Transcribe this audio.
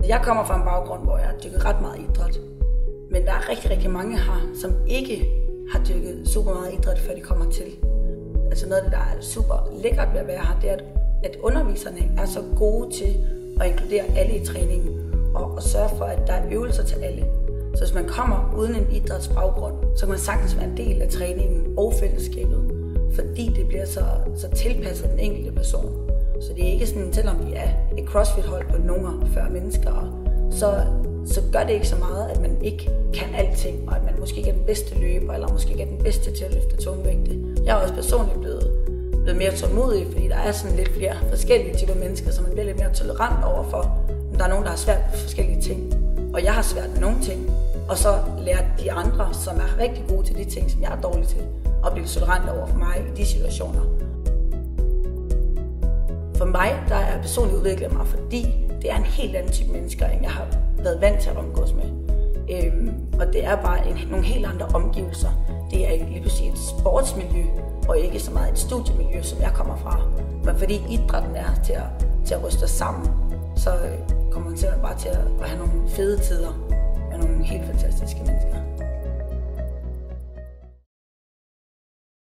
Jeg kommer fra en baggrund, hvor jeg har dyrket ret meget idræt. Men der er rigtig, rigtig mange her, som ikke har dyrket super meget idræt, før de kommer til. Altså noget af det, der er super lækkert ved at være her, det er, at underviserne er så gode til at inkludere alle i træningen og sørge for, at der er øvelser til alle. Så hvis man kommer uden en idrætsbaggrund, så kan man sagtens være en del af træningen og fællesskabet, fordi det bliver så tilpasset den enkelte person. Så det er ikke sådan, selvom vi er et CrossFit-hold på nogle 40 mennesker, så gør det ikke så meget, at man ikke kan alting, og at man måske ikke er den bedste løber, eller måske ikke er den bedste til at løfte tungvægte. Jeg er også personligt blevet mere tålmodig, fordi der er sådan lidt flere forskellige typer mennesker, som man bliver lidt mere tolerant overfor. Men der er nogen, der har svært med forskellige ting, og jeg har svært med nogle ting. Og så lærer de andre, som er rigtig gode til de ting, som jeg er dårlig til, at blive tolerant over for mig i de situationer. For mig, der er jeg personligt udviklet mig, fordi det er en helt anden type mennesker, end jeg har været vant til at omgås med. Og det er bare nogle helt andre omgivelser. Det er lige pludselig et sportsmiljø, og ikke så meget et studiemiljø, som jeg kommer fra. Men fordi idrætten er til at ryste os sammen, så kommer man simpelthen bare til at have nogle fede tider med nogle helt fantastiske mennesker.